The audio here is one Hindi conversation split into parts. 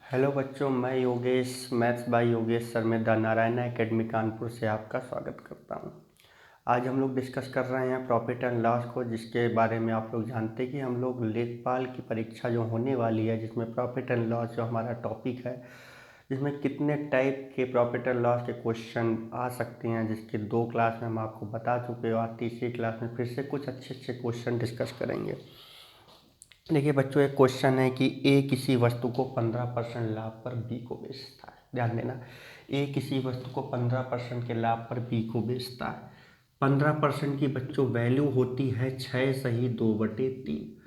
हेलो बच्चों, मैं Yogesh maths by Yogesh sir में द नारायणा एकेडमी कानपुर से आपका स्वागत करता हूं। आज हम लोग डिस्कस कर रहे हैं प्रॉफिट एंड लॉस को, जिसके बारे में आप लोग जानते हैं कि हम लोग लेखपाल की परीक्षा जो होने वाली है, जिसमें प्रॉफिट एंड लॉस जो हमारा टॉपिक है, जिसमें कितने टाइप के प्रॉफिट एंड लॉस के क्वेश्चन आ सकते हैं, जिसके 2 क्लास में हम आपको बता चुके हो। आज तीसरी क्लास में फिर से कुछ अच्छे अच्छे क्वेश्चन डिस्कस करेंगे। देखिए बच्चों, एक क्वेश्चन है कि ए किसी वस्तु को 15% लाभ पर बी को बेचता है। ध्यान देना, ए किसी वस्तु को 15% के लाभ पर बी को बेचता है। 15% की बच्चों वैल्यू होती है 6 सही 2/3।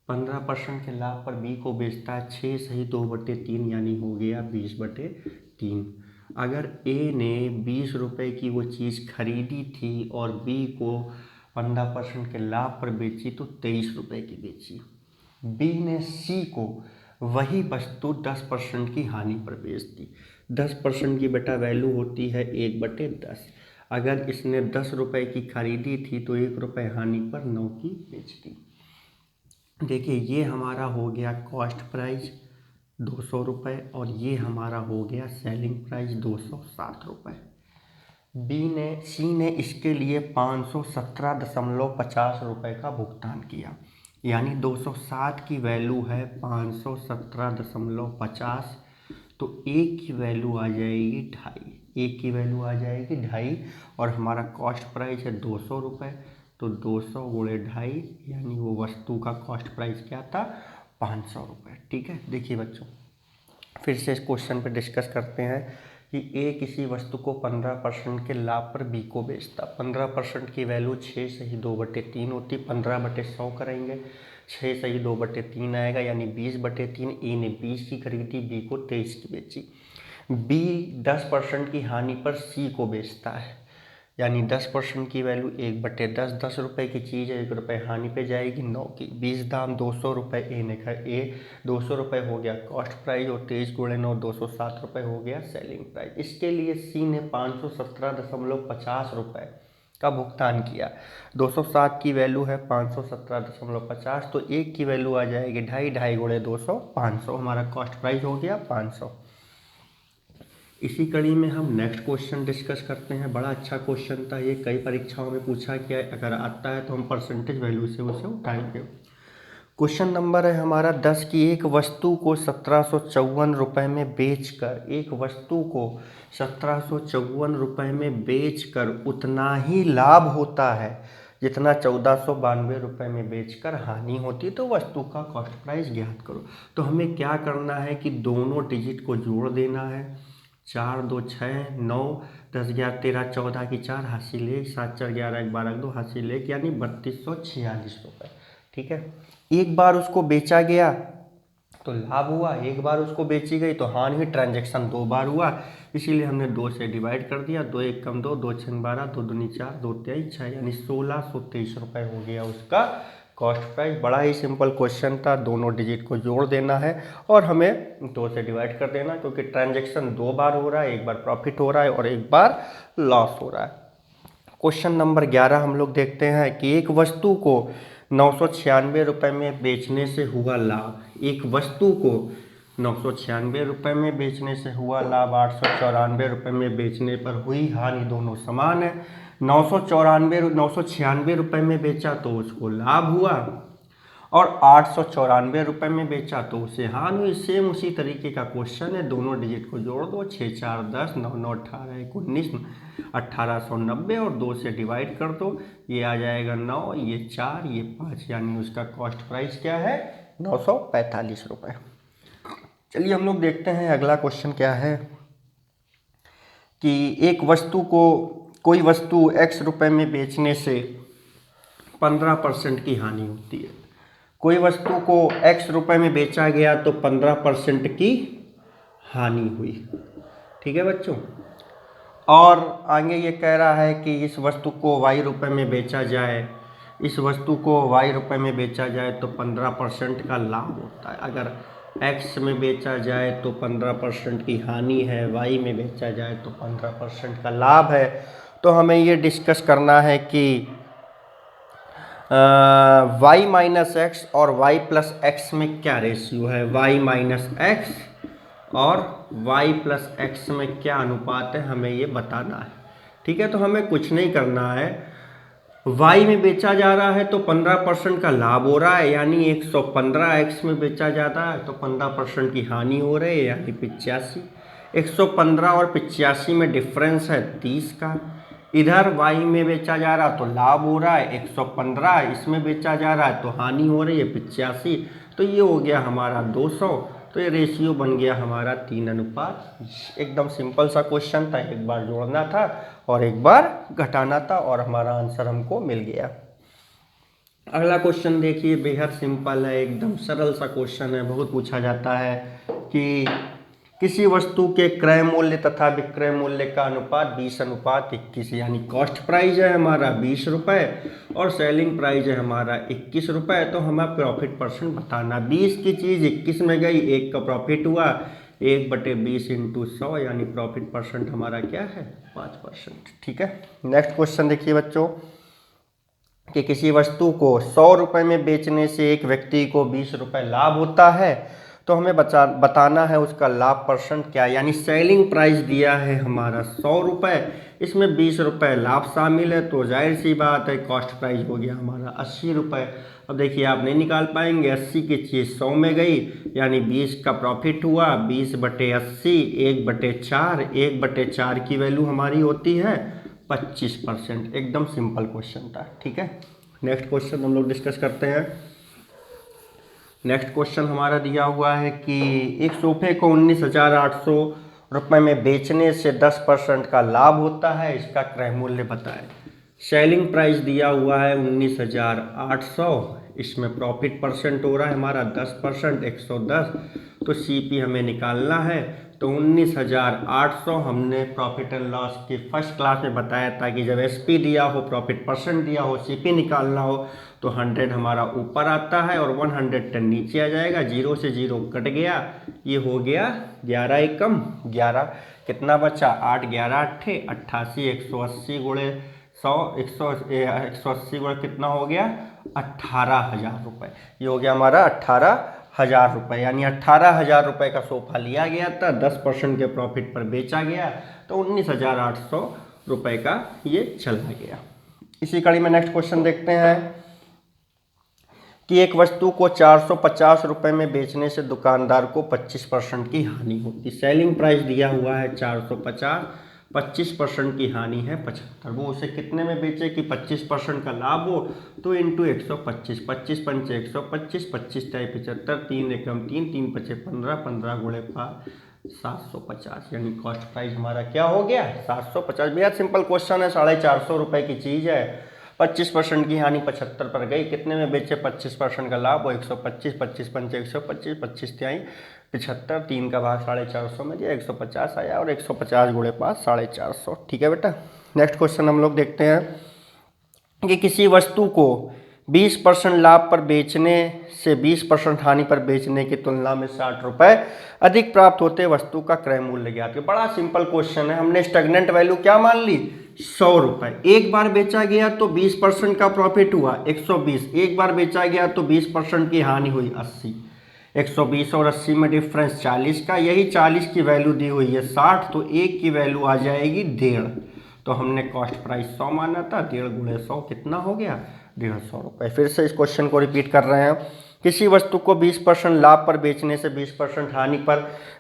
15% के लाभ पर बी को बेचता है 6 सही 2/3, यानी हो गया 20/3। अगर ए ने 20 रुपये की वो चीज़ खरीदी थी और बी को 15% के लाभ पर बेची तो 23 रुपये की बेची। बी ने सी को वही वस्तु 10% की हानि पर बेच दी। 10% की बेटा वैल्यू होती है 1/10। अगर इसने 10 रुपये की खरीदी थी तो 1 रुपये हानि पर 9 की बेच दी। देखिए, ये हमारा हो गया कॉस्ट प्राइस 200 रुपये और ये हमारा हो गया सेलिंग प्राइस 207 रुपये। सी ने इसके लिए 517.50 रुपये का भुगतान किया, यानी 207 की वैल्यू है 517.50। तो एक की वैल्यू आ जाएगी 2.5। एक की वैल्यू आ जाएगी 2.5 और हमारा कॉस्ट प्राइस है 200 रुपये। तो 200 गुणे 2.5, यानी वो वस्तु का कॉस्ट प्राइस क्या था, 500 रुपये। ठीक है, देखिए बच्चों, फिर से इस क्वेश्चन पे डिस्कस करते हैं कि ए किसी वस्तु को 15% के लाभ पर बी को बेचता। 15% की वैल्यू 6 सही 2/3 होती। 15/100 करेंगे, 6 सही 2/3 आएगा, यानी 20/3। ए ने 20 की खरीदी, बी को 23 की बेची। बी 10% की हानि पर सी को बेचता है, यानी 10% की वैल्यू 1/10। 10 रुपये की चीज़ है, 1 रुपये हानि पे जाएगी 9 की। 20 दाम 200 रुपये ए ने ए 200 रुपये हो गया कॉस्ट प्राइस और 23 गुणे 9 207 रुपये हो गया सेलिंग प्राइस। इसके लिए सी ने 517.50 रुपये का भुगतान किया। 207 की वैल्यू है 517.50, तो एक की वैल्यू आ जाएगी 2.5। 2.5 गुणे 200 500, हमारा कॉस्ट प्राइस हो गया 500। इसी कड़ी में हम नेक्स्ट क्वेश्चन डिस्कस करते हैं। बड़ा अच्छा क्वेश्चन था ये, कई परीक्षाओं में पूछा गया है। अगर आता है तो हम परसेंटेज वैल्यू से उसे उठाएंगे। क्वेश्चन नंबर है हमारा 10 की एक वस्तु को 1754 रुपये में बेचकर, एक वस्तु को 1754 रुपये में बेचकर उतना ही लाभ होता है जितना 1492 रुपये में बेचकर हानि होती। तो वस्तु का कॉस्ट प्राइस ज्ञात करो। तो हमें क्या करना है कि दोनों डिजिट को जोड़ देना है। 4 2 6 9 10 11 13 14 की 4 हासिल 1, 7 4 11 12 2 हासिल 1, यानी 3246 रुपये। ठीक है, एक बार उसको बेचा गया तो लाभ हुआ, एक बार उसको बेची गई तो हानि हुई। ट्रांजैक्शन 2 बार हुआ, इसीलिए हमने 2 से डिवाइड कर दिया। 2 1 कम 2, 2 6 12, 2 दूनी 4, 2 23 6, यानी 1623 रुपये हो गया उसका कॉस्ट प्राइस। बड़ा ही सिंपल क्वेश्चन था, दोनों डिजिट को जोड़ देना है और हमें 2 से डिवाइड कर देना, क्योंकि ट्रांजैक्शन 2 बार हो रहा है, एक बार प्रॉफिट हो रहा है और एक बार लॉस हो रहा है। क्वेश्चन नंबर 11 हम लोग देखते हैं कि एक वस्तु को 996 रुपये में बेचने से हुआ लाभ। एक वस्तु को 996 रुपये में बेचने से हुआ लाभ, 894 रुपये में बेचने पर हुई हानि, दोनों समान है। 996 रुपये में बेचा तो उसको लाभ हुआ और 894 रुपये में बेचा तो उसे हानि हुई। सेम उसी तरीके का क्वेश्चन है, दोनों डिजिट को जोड़ दो। 6 4 10, 9 9 18 1 19, 1890 और 2 से डिवाइड कर दो। ये आ जाएगा 9, ये 4, ये 5, यानी उसका कॉस्ट प्राइस क्या है, 945 रुपये। चलिए हम लोग देखते हैं अगला क्वेश्चन क्या है कि एक वस्तु को, कोई वस्तु x रुपये में बेचने से 15% की हानि होती है। कोई वस्तु को x रुपये में बेचा गया तो 15% की हानि हुई। ठीक है बच्चों, और आगे ये कह रहा है कि इस वस्तु को y रुपये में बेचा जाए, इस वस्तु को y रुपये में बेचा जाए तो 15% का लाभ होता है। अगर x में बेचा जाए तो 15% की हानि है, y में बेचा जाए तो 15% का लाभ है। तो हमें ये डिस्कस करना है कि y माइनस एक्स और y प्लस एक्स में क्या रेशियो है। y माइनस एक्स और y प्लस एक्स में क्या अनुपात है हमें ये बताना है। ठीक है, तो हमें कुछ नहीं करना है। y में बेचा जा रहा है तो 15% का लाभ हो रहा है, यानी 115। x में बेचा जाता है तो 15% की हानि हो रही है, यानी 85। 115 और 85 में डिफरेंस है 30 का। इधर y में बेचा जा रहा तो लाभ हो रहा है 115, इसमें बेचा जा रहा है तो हानि हो रही है 85। तो ये हो गया हमारा 200। तो ये रेशियो बन गया हमारा 3:1। एकदम सिंपल सा क्वेश्चन था, एक बार जोड़ना था और एक बार घटाना था और हमारा आंसर हमको मिल गया। अगला क्वेश्चन देखिए, बेहद सिंपल है, एकदम सरल सा क्वेश्चन है। बहुत पूछा जाता है कि किसी वस्तु के क्रय मूल्य तथा विक्रय मूल्य का अनुपात 20:21, यानी कॉस्ट प्राइस है हमारा 20 रुपये और सेलिंग प्राइस है हमारा 21 रुपये। तो हमें प्रॉफिट परसेंट बताना। 20 की चीज़ 21 में गई, 1 का प्रॉफिट हुआ, 1/20 × 100, यानी प्रॉफिट परसेंट हमारा क्या है 5%। ठीक है, नेक्स्ट क्वेश्चन देखिए बच्चों कि किसी वस्तु को 100 रुपये में बेचने से एक व्यक्ति को 20 रुपये लाभ होता है, तो हमें बताना है उसका लाभ परसेंट क्या, यानी सेलिंग प्राइस दिया है हमारा 100 रुपये, इसमें 20 रुपये लाभ शामिल है, तो जाहिर सी बात है कॉस्ट प्राइस हो गया हमारा 80 रुपये। अब देखिए आप नहीं निकाल पाएंगे, 80 की चीज़ 100 में गई, यानी 20 का प्रॉफिट हुआ, 20/80, 1/4, 1/4 की वैल्यू हमारी होती है 25%। एकदम सिंपल क्वेश्चन था। ठीक है, नेक्स्ट क्वेश्चन हम लोग डिस्कस करते हैं। नेक्स्ट क्वेश्चन हमारा दिया हुआ है कि एक सोफे को 19,800 रुपये में बेचने से 10% का लाभ होता है, इसका क्रय मूल्य बताएं। सेलिंग प्राइस दिया हुआ है 19,800, इसमें प्रॉफिट परसेंट हो रहा है हमारा 10%, 110। तो CP हमें निकालना है। तो 19,800 हमने प्रॉफिट एंड लॉस की फर्स्ट क्लास में बताया था कि जब SP दिया हो, प्रॉफिट परसेंट दिया हो, CP निकालना हो तो 100 हमारा ऊपर आता है और 110 नीचे आ जाएगा। 0 से 0 कट गया, ये हो गया 11 एकम 11, कितना बचा 8 11 8 88, 180 गुणे 100, 180 गुणे कितना हो गया 18,000 रुपये। ये हो गया हमारा 18,000 रुपये, यानी 18,000 रुपये का सोफा लिया गया था, 10% के प्रॉफिट पर बेचा गया, तो 19,800 रुपये का ये चला गया। इसी कड़ी में नेक्स्ट क्वेश्चन देखते हैं कि एक वस्तु को 450 रुपये में बेचने से दुकानदार को 25% की हानि होती। सेलिंग प्राइस दिया हुआ है 450, 25% की हानि है 75। वो उसे कितने में बेचे कि 25% का लाभ हो, तो इंटू 125, 25 पंचे 125, 25 टाइप 75, 3 एकम 3, 3 पचे 15, 15 गुणे 5, 750, यानी कॉस्ट प्राइस हमारा क्या हो गया 750। बेहद सिंपल क्वेश्चन है, 450 रुपये की चीज़ है, 25% की हानि 75 पर गई, कितने में बेचे 25% का लाभ हो 125, 25 पंचे 125, 25 तिहाई 75, 3 का भाग 450 में दिया, 150 आया और 150 गुणे 5 450। ठीक है बेटा, नेक्स्ट क्वेश्चन हम लोग देखते हैं कि किसी वस्तु को 20% लाभ पर बेचने से 20% हानि पर बेचने की तुलना में 60 रुपये अधिक प्राप्त होते वस्तु का क्रय मूल्य ज्ञात करें। बड़ा सिंपल क्वेश्चन है, हमने स्टेगनेंट वैल्यू क्या मान ली 100 रुपये, एक बार बेचा गया तो 20% का प्रॉफिट हुआ 120, एक बार बेचा गया तो 20% की हानि हुई 80, 120 और 80 में डिफरेंस 40 का, यही 40 की वैल्यू दी हुई है 60, तो एक की वैल्यू आ जाएगी 1.5। तो हमने कॉस्ट प्राइस 100 माना था, 1.5 गुणे 100 कितना हो गया 150 रुपये। फिर से इस क्वेश्चन को रिपीट कर रहे हैं। किसी वस्तु को 20% लाभ पर बेचने से 20% हानि पर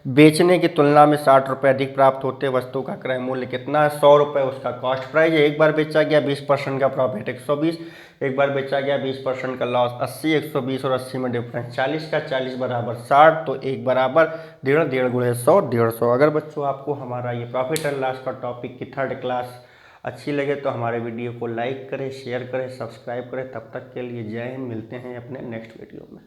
बेचने की तुलना में 60 रुपये अधिक प्राप्त होते वस्तु का क्रय मूल्य कितना है 100 रुपये, उसका कॉस्ट प्राइस है। एक बार बेचा गया 20% का प्रॉफिट 120, एक बार बेचा गया 20% का लॉस 80, 120 और 80 में डिफरेंस 40 का, 40 बराबर 60, तो 1 बराबर 1.5, 1.5 गुणे 100 150। अगर बच्चों आपको हमारा ये प्रॉफिट एंड लॉस का टॉपिक की 3rd क्लास अच्छी लगे तो हमारे वीडियो को लाइक करें, शेयर करें, सब्सक्राइब करें। तब तक के लिए जय हिंद, मिलते हैं अपने नेक्स्ट वीडियो में।